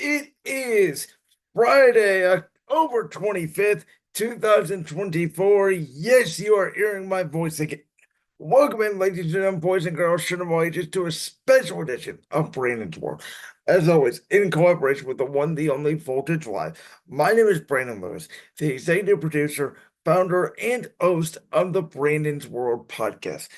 It is Friday, October 25th, 2024. Yes, you are hearing my voice again. Welcome in, ladies and gentlemen, boys and girls, children of all ages, to a special edition of Brandon's World. As always, in collaboration with the one, the only Voltage Live. My name is Brandon Lewis, the executive producer, founder, and host of the Brandon's World podcast.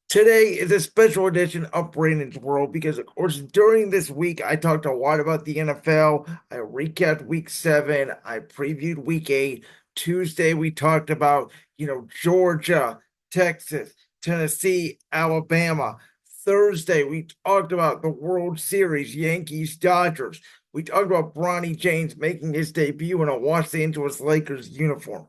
Today is a special edition of Brandon's World because, of course, during this week, I talked a lot about the NFL. I recapped week 7. I previewed week 8. Tuesday, we talked about, Georgia, Texas, Tennessee, Alabama. Thursday, we talked about the World Series, Yankees, Dodgers. We talked about Bronny James making his debut in a Los Angeles Lakers uniform.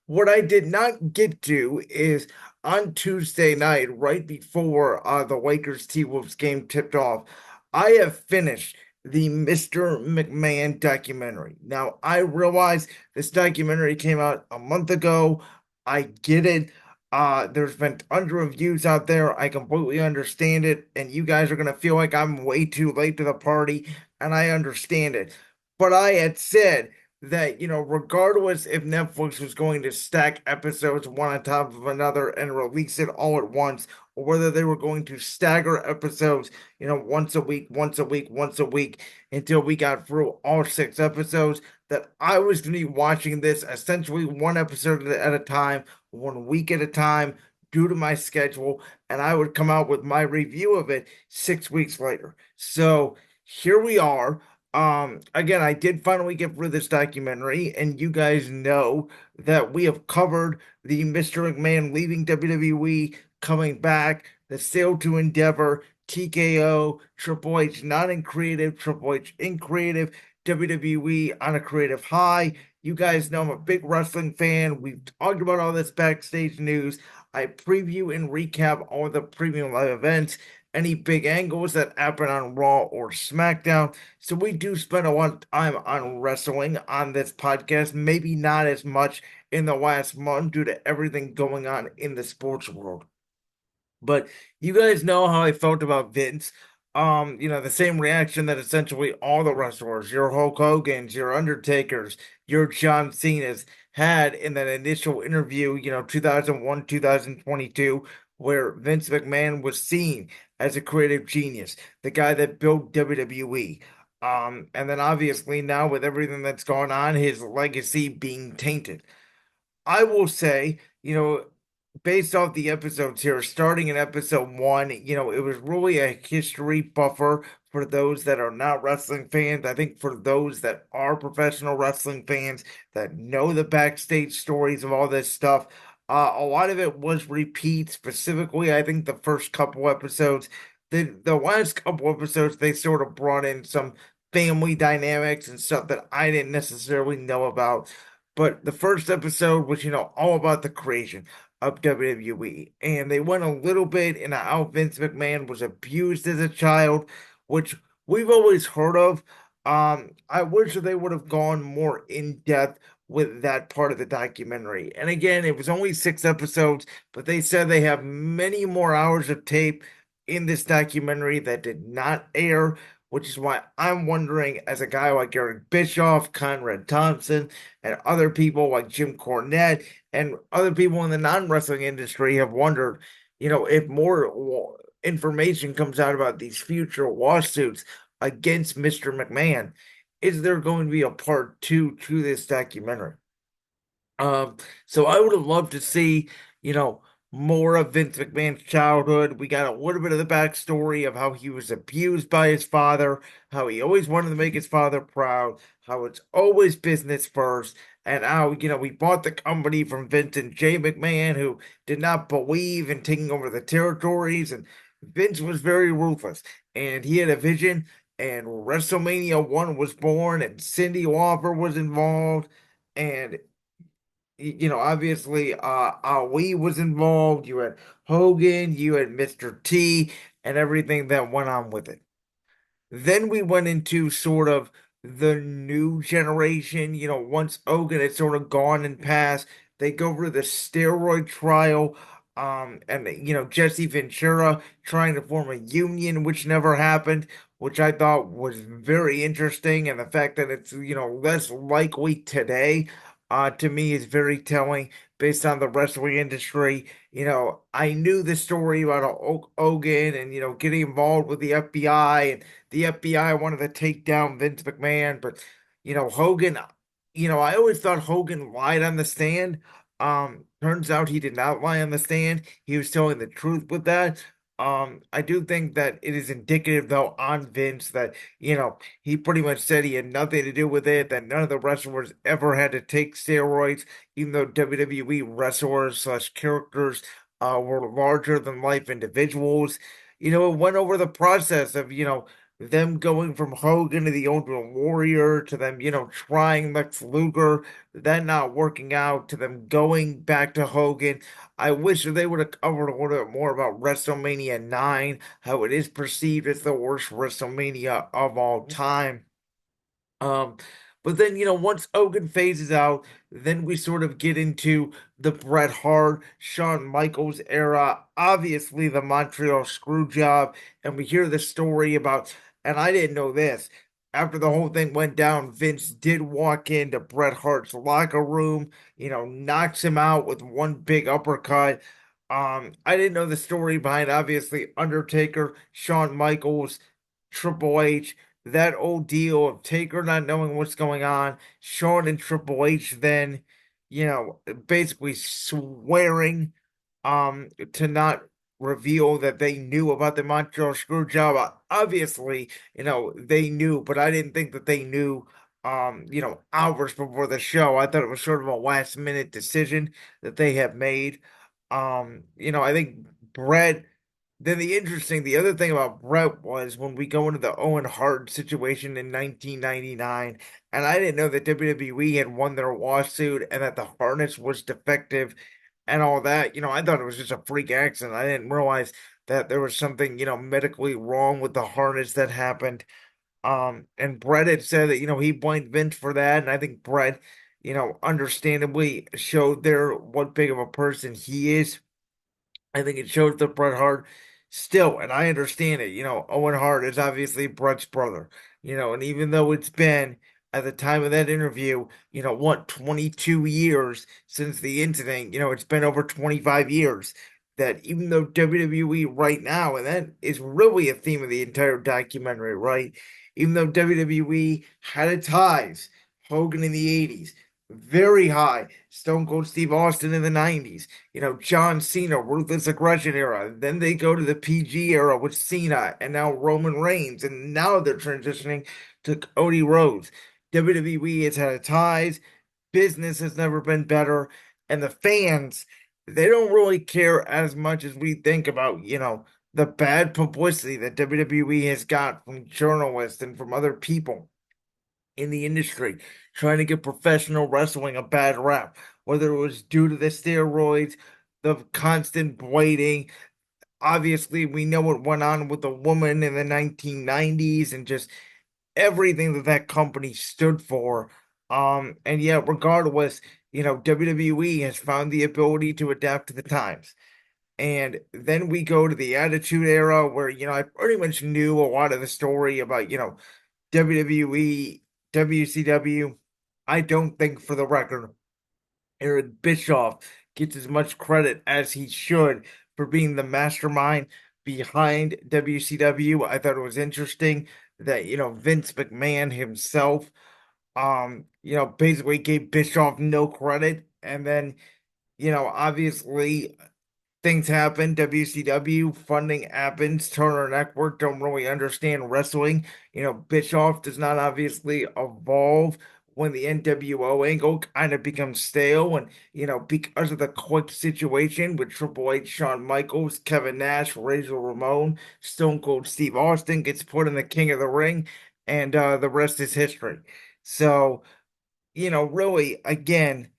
What I did not get to is on Tuesday night, right before the Lakers T-Wolves game tipped off, I have finished the Mr. McMahon documentary. Now, I realize this documentary came out a month ago. I get it. There's been tons of reviews out there. I completely understand it, and you guys are gonna feel like I'm way too late to the party, and I understand it. But I had said that, regardless if Netflix was going to stack episodes one on top of another and release it all at once, or whether they were going to stagger episodes, once a week, once a week, once a week, until we got through all 6 episodes, that I was going to be watching this essentially one episode at a time, one week at a time, due to my schedule, and I would come out with my review of it 6 weeks later. So here we are. Again, I did finally get through this documentary, and you guys know that we have covered the Mr. McMahon leaving WWE, coming back, the sale to Endeavor, TKO, Triple H not in creative, Triple H in creative, WWE on a creative high. You guys know I'm a big wrestling fan. We've talked about all this backstage news. I preview and recap all the premium live events, any big angles that happen on Raw or SmackDown. So we do spend a lot of time on wrestling on this podcast, maybe not as much in the last month due to everything going on in the sports world. But you guys know how I felt about Vince. The same reaction that essentially all the wrestlers, your Hulk Hogan's, your Undertakers, your John Cena's had in that initial interview, 2001, 2022, where Vince McMahon was seen as a creative genius, the guy that built WWE. And then obviously now with everything that's gone on, his legacy being tainted. I will say, based off the episodes here, starting in episode 1, it was really a history buffer for those that are not wrestling fans. I think for those that are professional wrestling fans that know the backstage stories of all this stuff, a lot of it was repeat. Specifically, I think the first couple episodes, the last couple episodes, they sort of brought in some family dynamics and stuff that I didn't necessarily know about. But the first episode was, all about the creation of WWE. And they went a little bit into how Vince McMahon was abused as a child, which we've always heard of. I wish that they would have gone more in depth with that part of the documentary. And again, it was only 6 episodes, but they said they have many more hours of tape in this documentary that did not air, which is why I'm wondering, as a guy like Eric Bischoff, Conrad Thompson, and other people like Jim Cornette, and other people in the non-wrestling industry have wondered, if more information comes out about these future lawsuits against Mr. McMahon, is there going to be a part 2 to this documentary? So I would have loved to see, more of Vince McMahon's childhood. We got a little bit of the backstory of how he was abused by his father, how he always wanted to make his father proud, how it's always business first, and how, we bought the company from Vince and Jay McMahon, who did not believe in taking over the territories. And Vince was very ruthless, and he had a vision. And WrestleMania 1 was born, and Cindy Lauper was involved. And obviously, Ali was involved. You had Hogan, you had Mr. T, and everything that went on with it. Then we went into sort of the new generation. Once Hogan had sort of gone and passed, they go over the steroid trial. And Jesse Ventura trying to form a union, which never happened. which I thought was very interesting. And the fact that it's, less likely today, to me is very telling based on the wrestling industry. I knew the story about Hogan and, getting involved with the FBI, and the FBI wanted to take down Vince McMahon, but, Hogan, I always thought Hogan lied on the stand. Turns out he did not lie on the stand. He was telling the truth with that. I do think that it is indicative, though, on Vince that, he pretty much said he had nothing to do with it, that none of the wrestlers ever had to take steroids, even though WWE wrestlers slash characters were larger than life individuals. It went over the process of, them going from Hogan to the Ultimate Warrior to them, trying Lex Luger, then not working out to them going back to Hogan. I wish that they would have covered a little bit more about WrestleMania 9, how it is perceived as the worst WrestleMania of all time. Um, but then, once Hogan phases out, then we sort of get into the Bret Hart, Shawn Michaels era, obviously the Montreal Screwjob, and we hear the story about, and I didn't know this, after the whole thing went down, Vince did walk into Bret Hart's locker room, knocks him out with one big uppercut. I didn't know the story behind obviously Undertaker, Shawn Michaels, Triple H, that old deal of Taker not knowing what's going on, Shawn and Triple H then, basically swearing to not reveal that they knew about the Montreal Screwjob. Obviously, they knew, but I didn't think that they knew hours before the show. I thought it was sort of a last minute decision that they have made. I think Brett then the other thing about Brett was when we go into the Owen Hart situation in 1999, and I didn't know that WWE had won their lawsuit and that the harness was defective and all that. I thought it was just a freak accident. I didn't realize that there was something, medically wrong with the harness that happened. And Brett had said that, he blamed Vince for that, and I think Brett, understandably showed there what big of a person he is. I think it shows that Bret Hart still, and I understand it, Owen Hart is obviously Bret's brother, and even though it's been at the time of that interview, 22 years since the incident, it's been over 25 years that even though WWE right now, and that is really a theme of the entire documentary, right? Even though WWE had its highs, Hogan in the 80s, very high, Stone Cold Steve Austin in the 90s, John Cena, Ruthless Aggression era. Then they go to the PG era with Cena and now Roman Reigns. And now they're transitioning to Cody Rhodes. WWE has had its highs. Business has never been better. And the fans, they don't really care as much as we think about, the bad publicity that WWE has got from journalists and from other people in the industry trying to give professional wrestling a bad rap, whether it was due to the steroids, the constant blading. Obviously, we know what went on with the woman in the 1990s and just everything that that company stood for. And yet, regardless, WWE has found the ability to adapt to the times. And then we go to the Attitude Era where, I pretty much knew a lot of the story about, WWE, WCW. I don't think, for the record, Eric Bischoff gets as much credit as he should for being the mastermind behind WCW. I thought it was interesting that, Vince McMahon himself, basically gave Bischoff no credit. And then, obviously things happen. WCW funding happens. Turner Network don't really understand wrestling. Bischoff does not obviously evolve when the NWO angle kind of becomes stale. And, because of the quick situation with Triple H, Shawn Michaels, Kevin Nash, Razor Ramon, Stone Cold Steve Austin gets put in the King of the Ring, and the rest is history. So, really, again,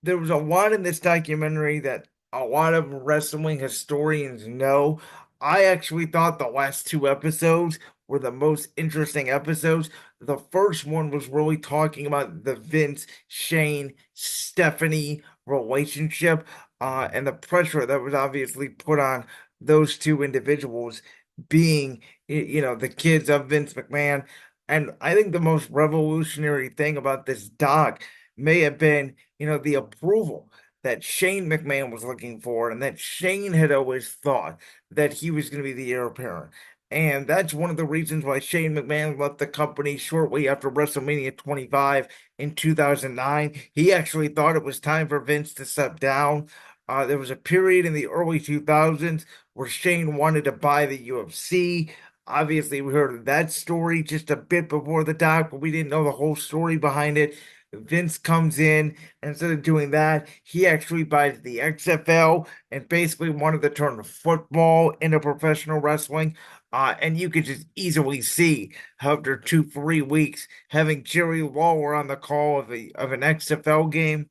there was a lot in this documentary that a lot of wrestling historians know. I actually thought the last two episodes were the most interesting episodes. The first one was really talking about the Vince, Shane, Stephanie relationship, and the pressure that was obviously put on those two individuals. being, the kids of Vince McMahon. And I think the most revolutionary thing about this doc may have been, the approval that Shane McMahon was looking for, and that Shane had always thought that he was going to be the heir apparent. And that's one of the reasons why Shane McMahon left the company shortly after WrestleMania 25 in 2009. He actually thought it was time for Vince to step down. There was a period in the early 2000s where Shane wanted to buy the UFC. Obviously, we heard of that story just a bit before the doc, but we didn't know the whole story behind it. Vince comes in, and instead of doing that, he actually buys the XFL and basically wanted to turn football into professional wrestling. And you could just easily see how after 2, 3 weeks, having Jerry Lawler on the call of an XFL game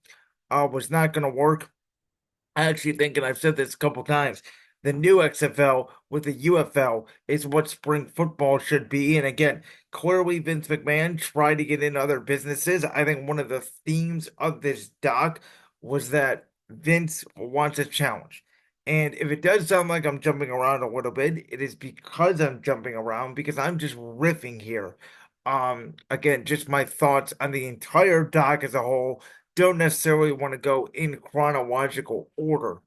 was not going to work. I actually think, and I've said this a couple times, the new XFL with the UFL is what spring football should be. And again, clearly Vince McMahon tried to get into other businesses. I think one of the themes of this doc was that Vince wants a challenge. And if it does sound like I'm jumping around a little bit, it is because I'm jumping around because I'm just riffing here. Again, just my thoughts on the entire doc as a whole. Don't necessarily want to go in chronological order.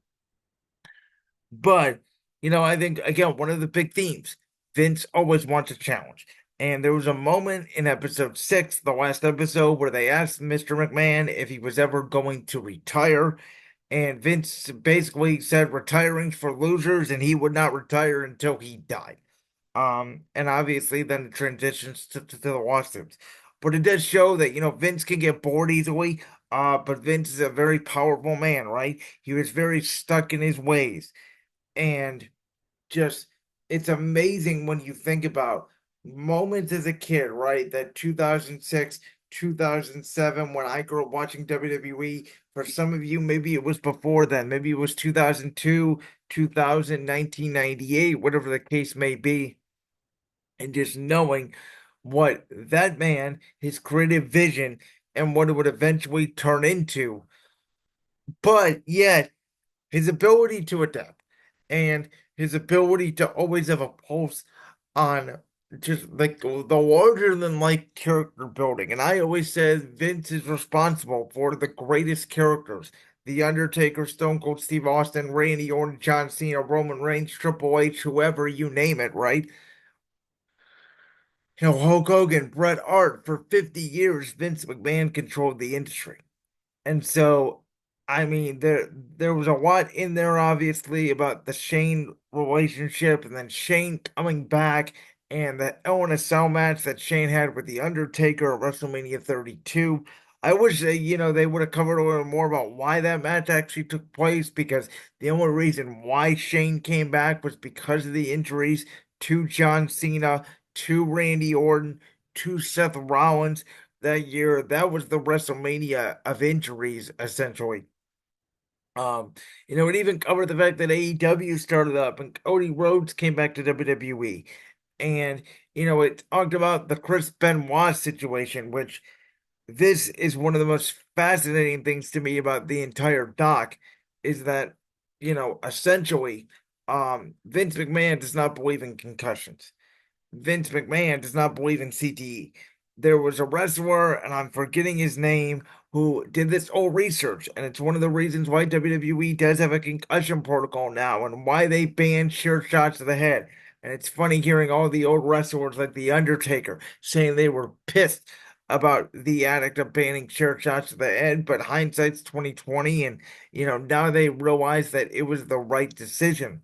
But, I think, again, one of the big themes, Vince always wants a challenge. And there was a moment in episode 6, the last episode, where they asked Mr. McMahon if he was ever going to retire. And Vince basically said retiring's for losers, and he would not retire until he died. And obviously then it transitions to the lawsuits. But it does show that, Vince can get bored easily. But Vince is a very powerful man, right? He was very stuck in his ways. And just, it's amazing when you think about moments as a kid, right? That 2006, 2007, when I grew up watching WWE. For some of you, maybe it was before then. Maybe it was 2002, 2000, 1998, whatever the case may be. And just knowing what that man, his creative vision, and what it would eventually turn into. But yet, his ability to adapt and his ability to always have a pulse on just like the larger than life character building. And I always said Vince is responsible for the greatest characters. The Undertaker, Stone Cold Steve Austin, Randy Orton, John Cena, Roman Reigns, Triple H, whoever you name it, right? Hulk Hogan, Bret Hart, for 50 years, Vince McMahon controlled the industry. And so, I mean, there was a lot in there, obviously, about the Shane relationship, and then Shane coming back, and the Hell in a Cell match that Shane had with the Undertaker at WrestleMania 32. I wish they would have covered a little more about why that match actually took place, because the only reason why Shane came back was because of the injuries to John Cena, to Randy Orton, to Seth Rollins that year. That was the WrestleMania of injuries, essentially. Um, it even covered the fact that AEW started up and Cody Rhodes came back to WWE. And, it talked about the Chris Benoit situation, which this is one of the most fascinating things to me about the entire doc, is that, essentially, Vince McMahon does not believe in concussions. Vince McMahon does not believe in CTE. There was a wrestler, and I'm forgetting his name, who did this old research, and it's one of the reasons why WWE does have a concussion protocol now, and why they ban shared shots to the head. And it's funny hearing all the old wrestlers like The Undertaker saying they were pissed about the addict of banning shared shots to the head, but hindsight's 2020, and now they realize that it was the right decision.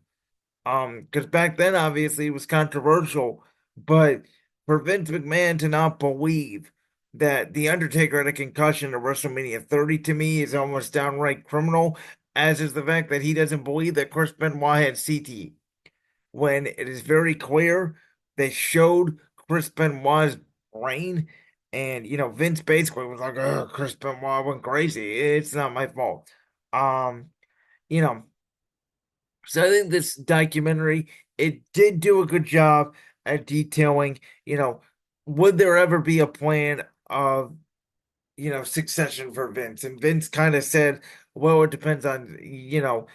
Because back then, obviously, it was controversial, but for Vince McMahon to not believe that The Undertaker had a concussion at WrestleMania 30 to me is almost downright criminal, as is the fact that he doesn't believe that Chris Benoit had CTE. When it is very clear they showed Chris Benoit's brain, and Vince basically was like, "Oh, Chris Benoit went crazy. It's not my fault." Um, you know, so I think this documentary, it did do a good job at detailing, would there ever be a plan of succession for Vince. And Vince kind of said, well, it depends on,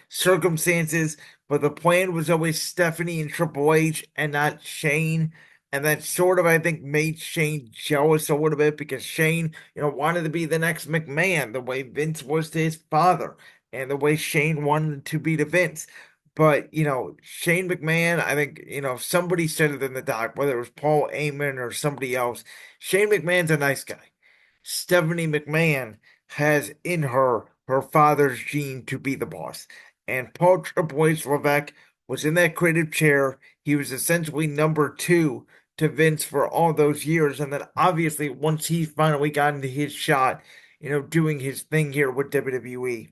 circumstances, but the plan was always Stephanie and Triple H and not Shane. And that sort of, I think, made Shane jealous a little bit because Shane, wanted to be the next McMahon, the way Vince was to his father, and the way Shane wanted to be to Vince. But, Shane McMahon, I think, somebody said it in the doc, whether it was Paul Heyman or somebody else. Shane McMahon's a nice guy. Stephanie McMahon has in her father's gene to be the boss. And Paul Triple H Levesque was in that creative chair. He was essentially number two to Vince for all those years. And then obviously, once he finally got into his shot, doing his thing here with WWE.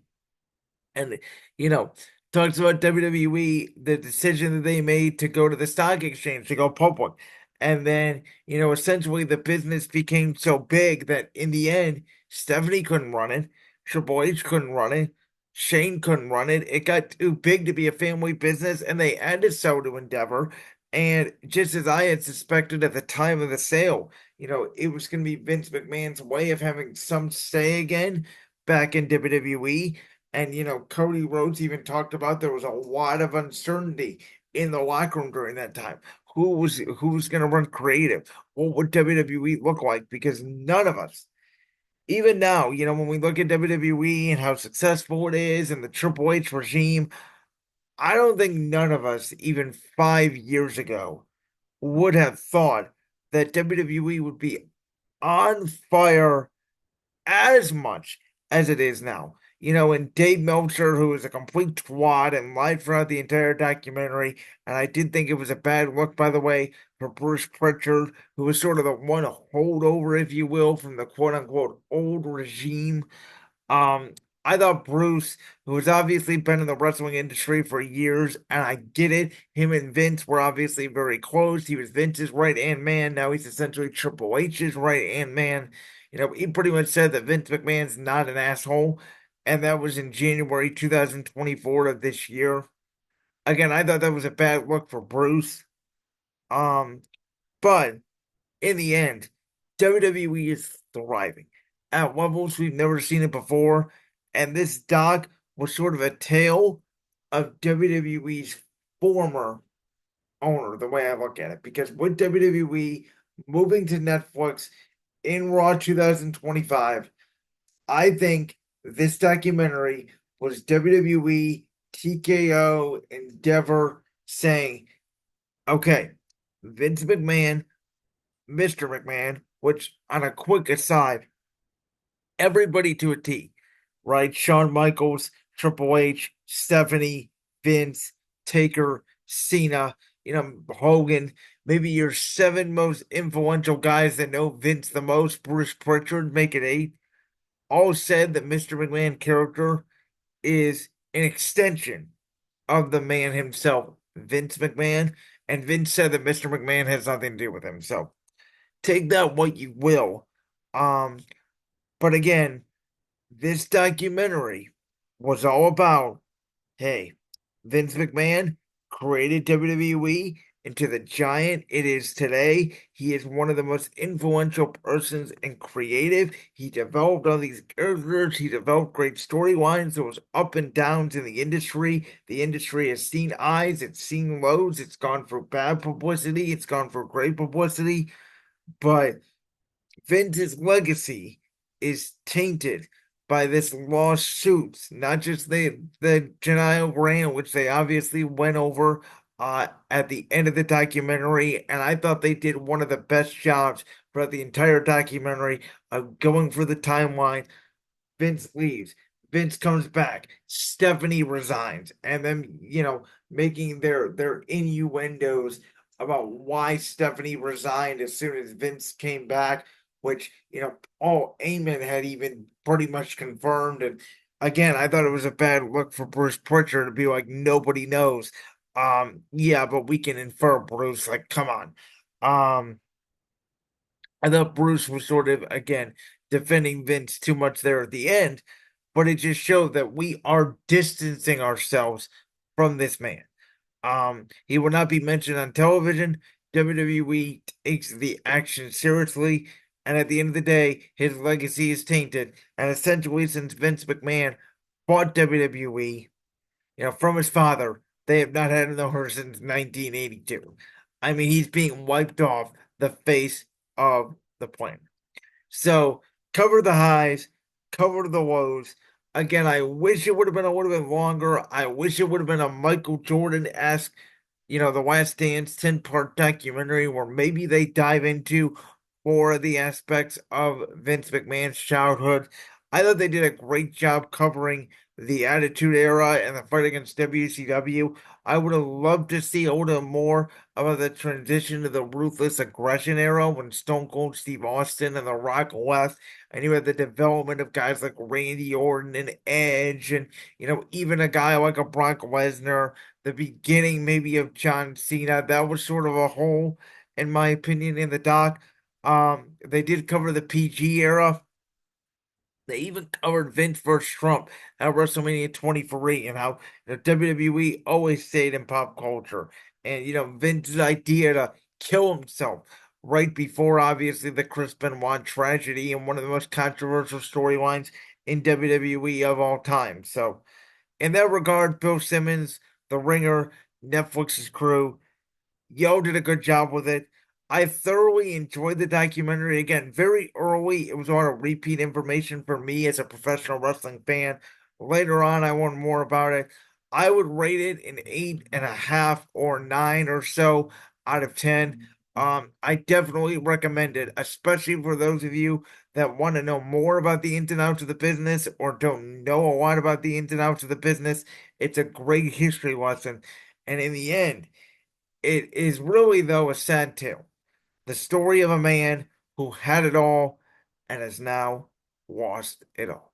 And, you know, talks about WWE, the decision that they made to go to the stock exchange, to go public. And then, essentially the business became so big that in the end, Stephanie couldn't run it, Triple H couldn't run it, Shane couldn't run it. It got too big to be a family business, and they had to sell to Endeavor. And just as I had suspected at the time of the sale, it was going to be Vince McMahon's way of having some say again back in WWE. And Cody Rhodes even talked about there was a lot of uncertainty in the locker room during that time. Who was going to run creative? What would WWE look like? Because none of us, even now, when we look at WWE and how successful it is and the Triple H regime, I don't think none of us, even 5 years ago, would have thought that WWE would be on fire as much as it is now. And Dave Meltzer, who was a complete twat and lied throughout the entire documentary. And I did think it was a bad look, by the way, for Bruce Pritchard, who was sort of the one holdover, if you will, from the quote unquote old regime. Um, I thought Bruce, who has obviously been in the wrestling industry for years, and I get it, him and Vince were obviously very close. He was Vince's right hand man. Now he's essentially Triple H's right hand man. He pretty much said that Vince McMahon's not an asshole, and that was in January 2024 of this year. Again, I thought that was a bad look for Bruce. Um, but in the end, WWE is thriving at levels we've never seen it before. And this doc was sort of a tale of WWE's former owner, the way I look at it. Because with WWE moving to Netflix in Raw 2025, I think this documentary was WWE, TKO, Endeavor saying, okay, Vince McMahon, Mr. McMahon, which on a quick aside, everybody to a T, right? Shawn Michaels, Triple H, Stephanie, Vince, Taker, Cena, Hogan, maybe your seven most influential guys that know Vince the most, Bruce Pritchard, make it eight, all said that Mr. McMahon character is an extension of the man himself, Vince McMahon. And Vince said that Mr. McMahon has nothing to do with him. So take that what you will. Um, but again, this documentary was all about, hey, Vince McMahon created WWE into the giant it is today. He is one of the most influential persons and creative. He developed all these characters. He developed great storylines. There was up and downs in the industry. The industry has seen highs, it's seen lows. It's gone for bad publicity. It's gone for great publicity. But Vince's legacy is tainted by this lawsuit, not just the denial grant, which they obviously went over at the end of the documentary, and I thought they did one of the best jobs throughout the entire documentary of going for the timeline. Vince leaves. Vince comes back. Stephanie resigns, and then making their innuendos about why Stephanie resigned as soon as Vince came back, which Paul Heyman had even pretty much confirmed. And again, I thought it was a bad look for Bruce Pritchard to be like nobody knows. Yeah, but we can infer, Bruce. Like, come on. I thought Bruce was sort of again defending Vince too much there at the end, but it just showed that we are distancing ourselves from this man. He will not be mentioned on television. WWE takes the action seriously. And at the end of the day, his legacy is tainted. And essentially, since Vince McMahon bought WWE, from his father, they have not had an owner since 1982. I mean, he's being wiped off the face of the planet. So cover the highs, cover the lows. Again, I wish it would have been a little bit longer. I wish it would have been a Michael Jordan-esque, The Last Dance 10-part documentary where maybe they dive into more of the aspects of Vince McMahon's childhood. I thought they did a great job covering the Attitude Era and the fight against WCW. I would have loved to see a little more about the transition to the Ruthless Aggression era when Stone Cold Steve Austin and The Rock left, and you had the development of guys like Randy Orton and Edge, and even a guy like a Brock Lesnar, the beginning maybe of John Cena. That was sort of a hole, in my opinion, in the doc. They did cover the PG era. They even covered Vince versus Trump at WrestleMania 23 and how WWE always stayed in pop culture. And Vince's idea to kill himself right before obviously the Chris Benoit tragedy and one of the most controversial storylines in WWE of all time. So in that regard, Bill Simmons, The Ringer, Netflix's crew, Yo did a good job with it. I thoroughly enjoyed the documentary. Again, very early, it was a lot of repeat information for me as a professional wrestling fan. Later on, I learned more about it. I would rate it an 8.5 or 9 or so out of 10. I definitely recommend it, especially for those of you that want to know more about the ins and outs of the business or don't know a lot about the ins and outs of the business. It's a great history lesson. And in the end, it is really, though, a sad tale. The story of a man who had it all and has now lost it all.